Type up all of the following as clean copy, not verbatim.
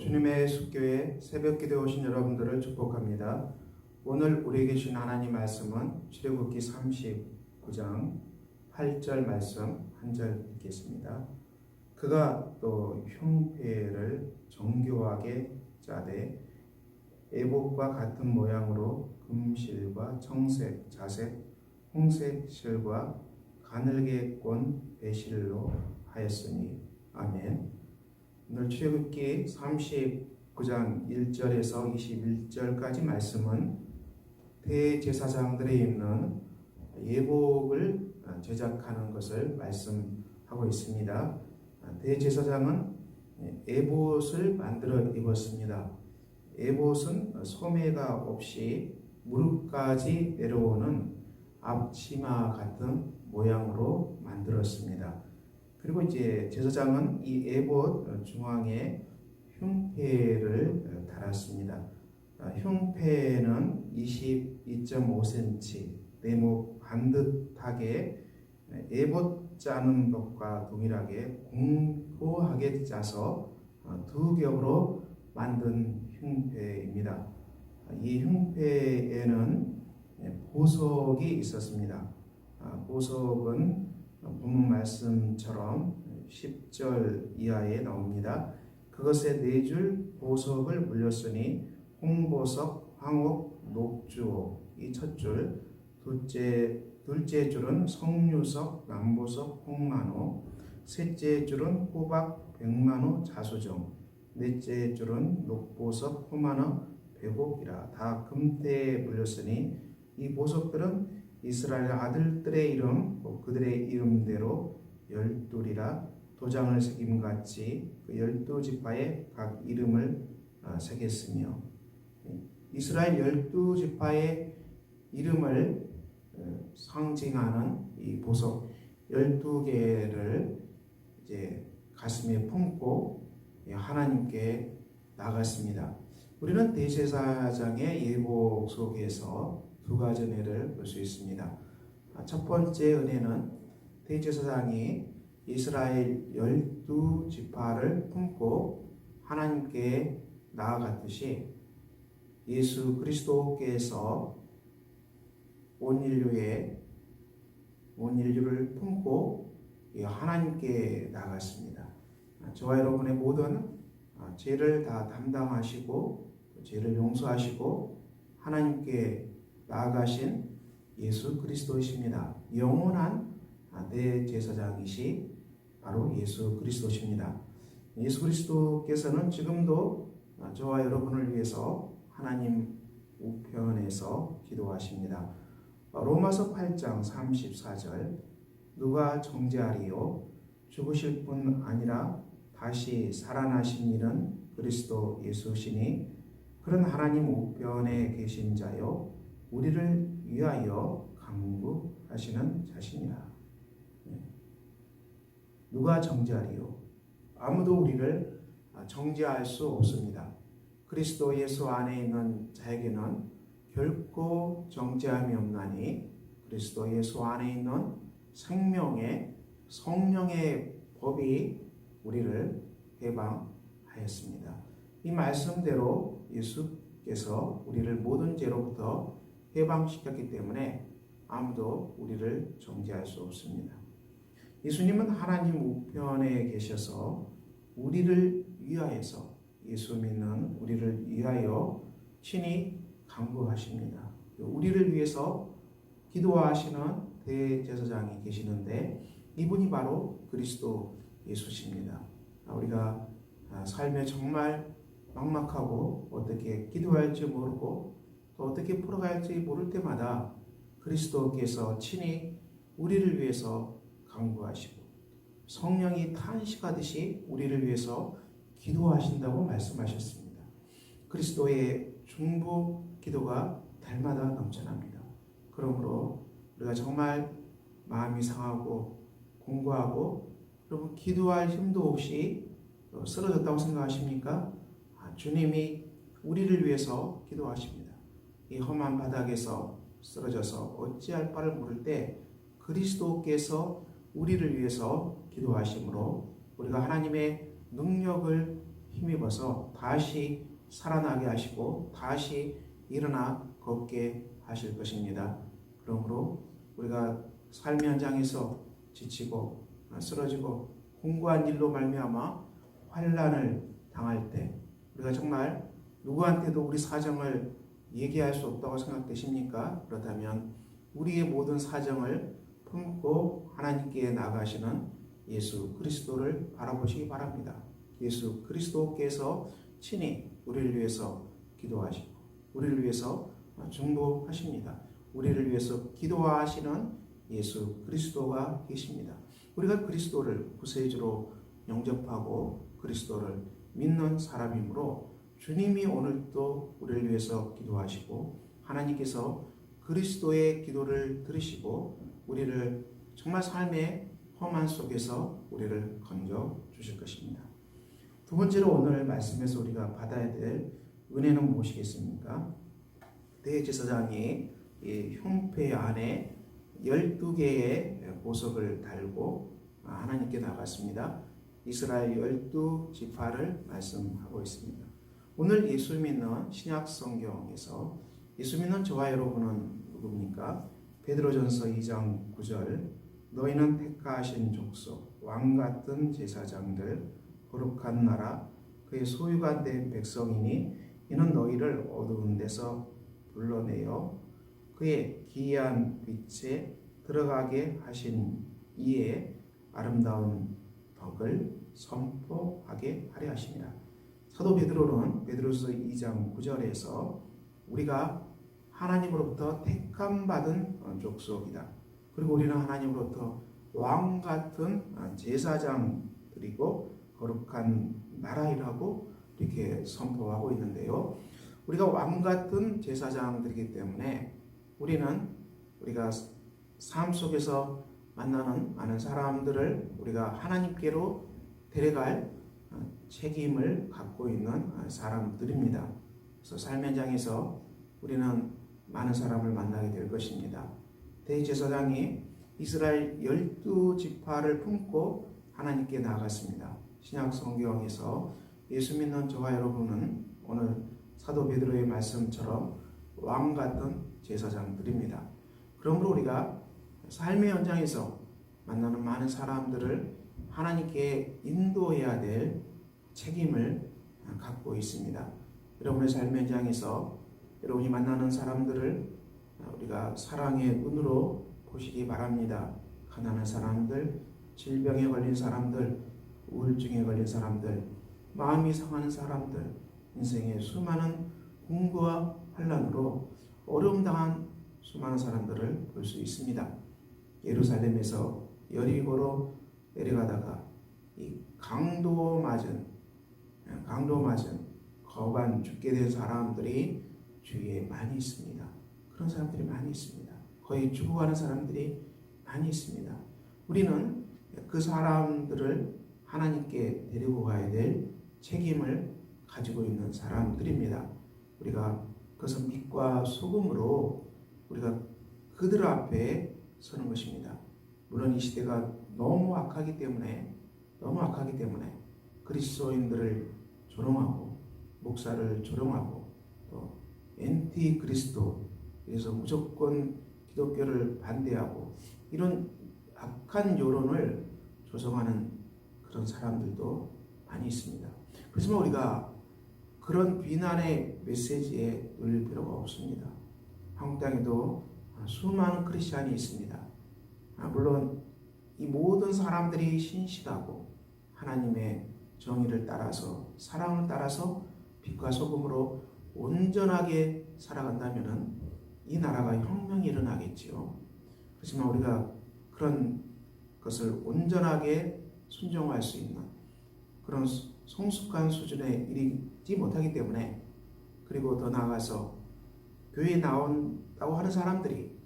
주님의 숲교회 새벽기도에 오신 여러분들을 축복합니다. 오늘 우리에게 주신 하나님 말씀은 출애굽기 39장 8절 말씀 한 절 읽겠습니다. 그가 또 흉패를 정교하게 짜되 에봇과 같은 모양으로 금실과 청색, 자색, 홍색 실과 가늘게 꼰 배실로 하였으니 아멘. 오늘 출애굽기 39장 1절에서 21절까지 말씀은 대제사장들에 있는 예복을 제작하는 것을 말씀하고 있습니다. 대제사장은 에봇을 만들어 입었습니다. 에봇은 소매가 없이 무릎까지 내려오는 앞치마 같은 모양으로 만들었습니다. 그리고 이제 제사장은 이 에봇 중앙에 흉패를 달았습니다. 흉패는 22.5cm, 네모 반듯하게 에봇 짜는 것과 동일하게 공고하게 짜서 두 겹으로 만든 흉패입니다. 이 흉패에는 보석이 있었습니다. 보석은 본문 말씀처럼 10절 이하에 나옵니다. 그것에 4줄 보석을 물렸으니 홍보석, 황옥, 녹주옥 이 첫 줄, 둘째 줄은 성류석, 남보석, 홍만호, 셋째 줄은 호박, 백만호, 자수정, 넷째 줄은 녹보석, 호만호, 백옥이라 다 금태에 물렸으니 이 보석들은 이스라엘 아들들의 이름, 그들의 이름대로 12이라 도장을 새김같이 그 12지파의 각 이름을 새겼으며 이스라엘 12지파의 이름을 상징하는 이 보석 12개를 이제 가슴에 품고 하나님께 나갔습니다. 우리는 대제사장의 예복 속에서 두 가지 은혜를 볼 수 있습니다. 첫 번째 은혜는 대제사장이 이스라엘 12지파를 품고 하나님께 나아갔듯이 예수 그리스도께서 온 인류를 품고 하나님께 나아갔습니다. 저와 여러분의 모든 죄를 다 담당하시고 죄를 용서하시고 하나님께 나아가신 예수 그리스도이십니다. 영원한 대제사장이시 바로 예수 그리스도십니다. 예수 그리스도께서는 지금도 저와 여러분을 위해서 하나님 우편에서 기도하십니다. 로마서 8장 34절 누가 정죄하리요 죽으실 뿐 아니라 다시 살아나신 이는 그리스도 예수시니 그런 하나님 우편에 계신 자요 우리를 위하여 간구하시는 자신이라. 누가 정죄하리요? 아무도 우리를 정죄할 수 없습니다. 그리스도 예수 안에 있는 자에게는 결코 정죄함이 없나니 그리스도 예수 안에 있는 생명의 성령의 법이 우리를 해방하였습니다. 이 말씀대로 예수께서 우리를 모든 죄로부터 해방시켰기 때문에 아무도 우리를 정죄할 수 없습니다. 예수님은 하나님 우편에 계셔서 우리를 위하여서 예수 믿는 우리를 위하여 친히 간구하십니다. 우리를 위해서 기도하시는 대제사장이 계시는데 이분이 바로 그리스도 예수십니다. 우리가 삶에 정말 막막하고 어떻게 기도할지 모르고 또 어떻게 풀어가야 할지 모를 때마다 그리스도께서 친히 우리를 위해서 간구하시고 성령이 탄식하듯이 우리를 위해서 기도하신다고 말씀하셨습니다. 그리스도의 중보 기도가 달마다 넘쳐납니다. 그러므로 우리가 정말 마음이 상하고 공고하고 여러분 기도할 힘도 없이 쓰러졌다고 생각하십니까? 주님이 우리를 위해서 기도하십니다. 이 험한 바닥에서 쓰러져서 어찌할 바를 모를 때 그리스도께서 우리를 위해서 기도하심으로 우리가 하나님의 능력을 힘입어서 다시 살아나게 하시고 다시 일어나 걷게 하실 것입니다. 그러므로 우리가 삶의 현장에서 지치고 쓰러지고 공고한 일로 말미암아 환난을 당할 때 우리가 정말 누구한테도 우리 사정을 얘기할 수 없다고 생각되십니까? 그렇다면 우리의 모든 사정을 품고 하나님께 나가시는 예수 그리스도를 바라보시기 바랍니다. 예수 그리스도께서 친히 우리를 위해서 기도하시고 우리를 위해서 중보하십니다. 우리를 위해서 기도하시는 예수 그리스도가 계십니다. 우리가 그리스도를 구세주로 영접하고 그리스도를 믿는 사람이므로 주님이 오늘도 우리를 위해서 기도하시고 하나님께서 그리스도의 기도를 들으시고 우리를 정말 삶의 험한 속에서 우리를 건져 주실 것입니다. 두 번째로 오늘 말씀에서 우리가 받아야 될 은혜는 무엇이겠습니까? 대제사장이 이 흉패 안에 12개의 보석을 달고 하나님께 나갔습니다. 이스라엘 12지파를 말씀하고 있습니다. 오늘 예수 믿는 신약 성경에서 예수 믿는 저와 여러분은 누굽니까? 베드로전서 2장 9절 너희는 택하신 족속 왕같은 제사장들 거룩한 나라 그의 소유가 된 백성이니 이는 너희를 어두운 데서 불러내어 그의 기이한 빛에 들어가게 하신 이의 아름다운 덕을 선포하게 하려 하심이라. 사도 베드로는 베드로서 2장 9절에서 우리가 하나님으로부터 택함 받은 족속이다. 그리고 우리는 하나님으로부터 왕 같은 제사장들이고 거룩한 나라이라고 이렇게 선포하고 있는데요. 우리가 왕 같은 제사장들이기 때문에 우리가 삶 속에서 만나는 많은 사람들을 우리가 하나님께로 데려갈 책임을 갖고 있는 사람들입니다. 그래서 삶 현장에서 우리는 많은 사람을 만나게 될 것입니다. 대제사장이 이스라엘 12지파를 품고 하나님께 나아갔습니다. 신약 성경에서 예수 믿는 저와 여러분은 오늘 사도 베드로의 말씀처럼 왕 같은 제사장들입니다. 그러므로 우리가 삶의 현장에서 만나는 많은 사람들을 하나님께 인도해야 될 책임을 갖고 있습니다. 여러분의 삶의 현장에서 여러분이 만나는 사람들을 우리가 사랑의 눈으로 보시기 바랍니다. 가난한 사람들, 질병에 걸린 사람들, 우울증에 걸린 사람들, 마음이 상하는 사람들, 인생의 수많은 공고와 환난으로 어려움 당한 수많은 사람들을 볼 수 있습니다. 예루살렘에서 여리고로 내려가다가 이 강도 맞은 거반 죽게 된 사람들이 주위에 많이 있습니다. 그런 사람들이 많이 있습니다. 거의 죽어가는 사람들이 많이 있습니다. 우리는 그 사람들을 하나님께 데리고 가야 될 책임을 가지고 있는 사람들입니다. 우리가 그것은 빛과 소금으로 우리가 그들 앞에 서는 것입니다. 물론 이 시대가 너무 악하기 때문에 그리스도인들을 조롱하고 목사를 조롱하고 또 엔티 그리스도, 그래서 무조건 기독교를 반대하고 이런 악한 여론을 조성하는 그런 사람들도 많이 있습니다. 그렇지만 우리가 그런 비난의 메시지에 눌릴 필요가 없습니다. 한국 땅에도 수많은 크리스찬이 있습니다. 물론 이 모든 사람들이 신실하고 하나님의 정의를 따라서 사랑을 따라서 빛과 소금으로 온전하게 살아간다면 이 나라가 혁명이 일어나겠지요. 그렇지만 우리가 그런 것을 온전하게 순종할 수 있는 그런 성숙한 수준에 이르지 못하기 때문에, 그리고 더 나아가서 교회에 나온다고 하는 사람들이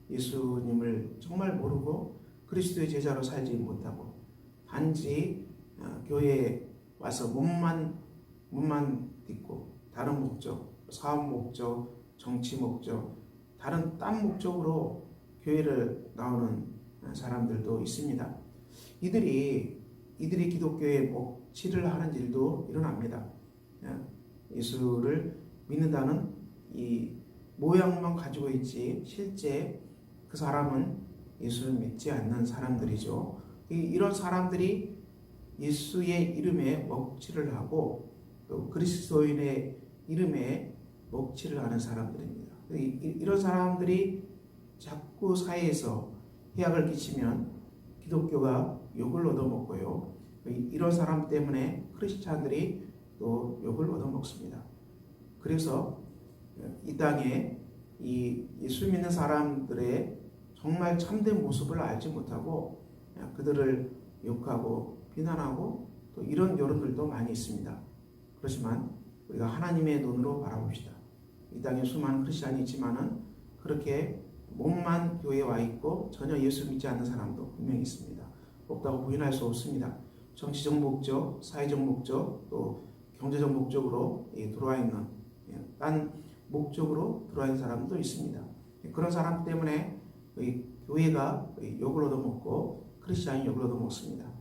예수님을 정말 모르고 그리스도의 제자로 살지 못하고 단지 교회에 와서 몸만 딛고 다른 목적, 사업 목적, 정치 목적, 다른 딴 목적으로 교회를 나오는 사람들도 있습니다. 이들이 이들이 기독교의 목치를 하는 일도 일어납니다. 예수를 믿는다는 이 모양만 가지고 있지 실제 그 사람은 예수를 믿지 않는 사람들이죠. 이런 사람들이 예수의 이름에 먹칠을 하고 또 그리스도인의 이름에 먹칠을 하는 사람들입니다. 이런 사람들이 자꾸 사회에서 해악을 끼치면 기독교가 욕을 얻어먹고요. 이런 사람 때문에 크리스찬들이 또 욕을 얻어먹습니다. 그래서 이 땅에 이 예수 믿는 사람들의 정말 참된 모습을 알지 못하고 그들을 욕하고 비난하고 또 이런 여론들도 많이 있습니다. 그렇지만 우리가 하나님의 눈으로 바라봅시다. 이 땅에 수많은 크리스찬이 있지만은 그렇게 몸만 교회에 와 있고 전혀 예수 믿지 않는 사람도 분명히 있습니다. 없다고 부인할 수 없습니다. 정치적 목적, 사회적 목적, 또 경제적 목적으로 들어와 있는 딴 목적으로 들어와 있는 사람도 있습니다. 그런 사람 때문에 교회가 욕을 얻어먹고 크리스찬이 욕을 얻어먹습니다.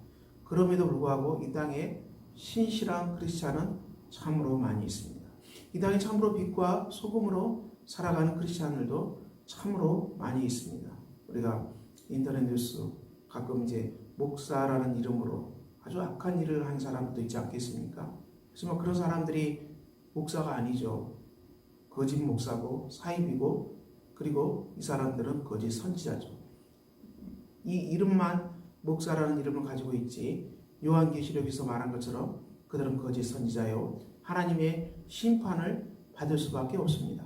그럼에도 불구하고 이 땅에 신실한 크리스찬은 참으로 많이 있습니다. 이 땅에 참으로 빛과 소금으로 살아가는 크리스찬들도 참으로 많이 있습니다. 우리가 인터넷 뉴스 가끔 이제 목사라는 이름으로 아주 악한 일을 한 사람도 있지 않겠습니까? 그래서 그런 사람들이 목사가 아니죠. 거짓 목사고 사입이고 그리고 이 사람들은 거짓 선지자죠. 이 이름만 목사라는 이름을 가지고 있지 요한계시록에서 말한 것처럼 그들은 거짓 선지자요 하나님의 심판을 받을 수밖에 없습니다.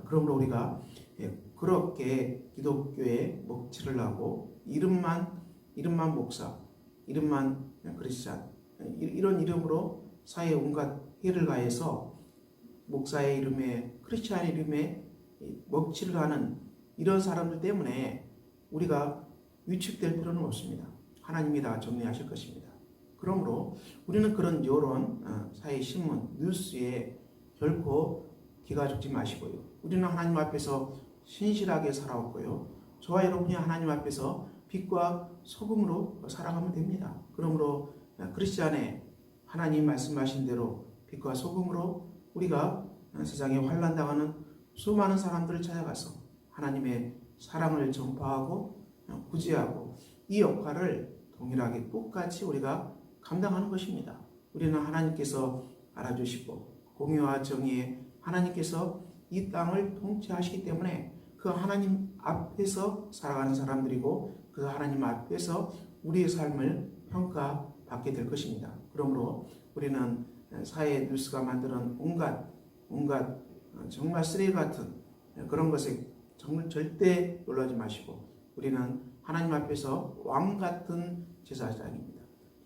그러므로 우리가 그렇게 기독교에 먹칠을 하고 이름만 목사, 이름만 크리스찬 이런 이름으로 사회에 온갖 해를 가해서 목사의 이름에 크리스찬의 이름에 먹칠을 하는 이런 사람들 때문에 우리가 위축될 필요는 없습니다. 하나님이 다 정리하실 것입니다. 그러므로 우리는 그런 여론, 사회 신문, 뉴스에 결코 기가 죽지 마시고요. 우리는 하나님 앞에서 신실하게 살아왔고요. 저와 여러분이 하나님 앞에서 빛과 소금으로 살아가면 됩니다. 그러므로 크리스찬의 하나님 말씀하신 대로 빛과 소금으로 우리가 세상에 환난당하는 수많은 사람들을 찾아가서 하나님의 사랑을 전파하고 구제하고 이 역할을 동일하게 똑같이 우리가 감당하는 것입니다. 우리는 하나님께서 알아주시고 공의와 정의에 하나님께서 이 땅을 통치하시기 때문에 그 하나님 앞에서 살아가는 사람들이고 그 하나님 앞에서 우리의 삶을 평가받게 될 것입니다. 그러므로 우리는 사회 뉴스가 만드는 온갖 정말 쓰레기 같은 그런 것에 정말 절대 놀라지 마시고 우리는 하나님 앞에서 왕 같은 제사장입니다.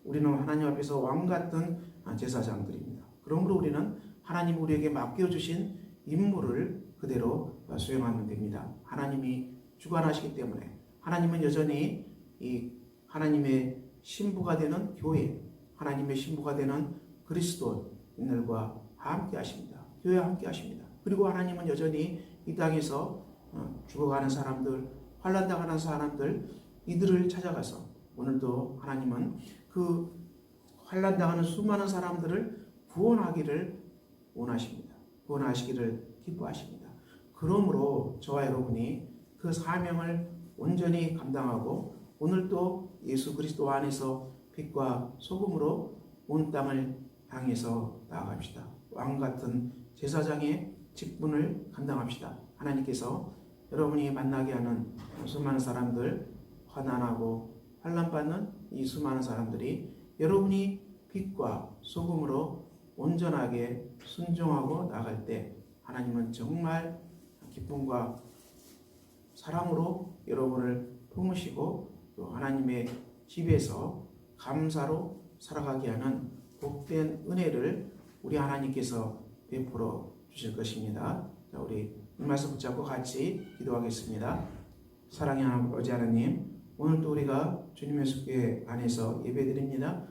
우리는 하나님 앞에서 왕 같은 제사장들입니다. 그러므로 우리는 하나님 우리에게 맡겨주신 임무를 그대로 수행하면 됩니다. 하나님이 주관하시기 때문에 하나님은 여전히 이 하나님의 신부가 되는 교회, 하나님의 신부가 되는 그리스도인들과 함께 하십니다. 교회와 함께 하십니다. 그리고 하나님은 여전히 이 땅에서 죽어가는 사람들, 환난당하는 사람들 이들을 찾아가서 오늘도 하나님은 그 환난당하는 수많은 사람들을 구원하기를 원하십니다. 구원하시기를 기뻐하십니다. 그러므로 저와 여러분이 그 사명을 온전히 감당하고 오늘도 예수 그리스도 안에서 빛과 소금으로 온 땅을 향해서 나아갑시다. 왕같은 제사장의 직분을 감당합시다. 하나님께서 여러분이 만나게 하는 수많은 사람들, 환난하고 환난받는 이 수많은 사람들이 여러분이 빛과 소금으로 온전하게 순종하고 나갈 때 하나님은 정말 기쁨과 사랑으로 여러분을 품으시고 또 하나님의 집에서 감사로 살아가게 하는 복된 은혜를 우리 하나님께서 베풀어 주실 것입니다. 자, 우리 이 말씀 붙잡고 같이 기도하겠습니다. 사랑의 아버지 하나님, 오늘도 우리가 주님의 숙회 안에서 예배드립니다.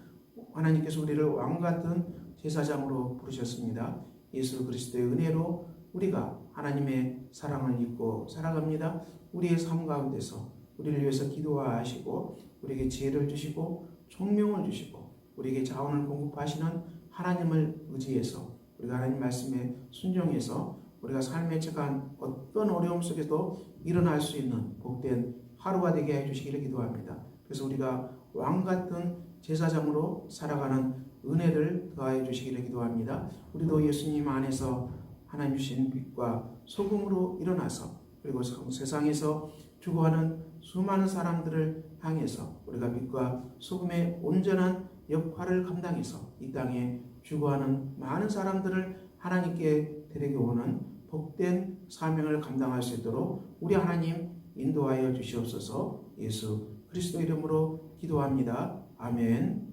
하나님께서 우리를 왕같은 제사장으로 부르셨습니다. 예수 그리스도의 은혜로 우리가 하나님의 사랑을 입고 살아갑니다. 우리의 삶 가운데서 우리를 위해서 기도하시고 우리에게 지혜를 주시고 총명을 주시고 우리에게 자원을 공급하시는 하나님을 의지해서 우리가 하나님 말씀에 순종해서 우리가 삶에 처한 어떤 어려움 속에도 일어날 수 있는 복된 하루가 되게 해주시기를 기도합니다. 그래서 우리가 왕같은 제사장으로 살아가는 은혜를 더하여 주시기를 기도합니다. 우리도 예수님 안에서 하나님 주신 빛과 소금으로 일어나서 그리고 세상에서 죽어가는 수많은 사람들을 향해서 우리가 빛과 소금의 온전한 역할을 감당해서 이 땅에 죽어가는 많은 사람들을 하나님께 데려오는 복된 사명을 감당할 수 있도록 우리 하나님 인도하여 주시옵소서. 예수 그리스도 이름으로 기도합니다. 아멘.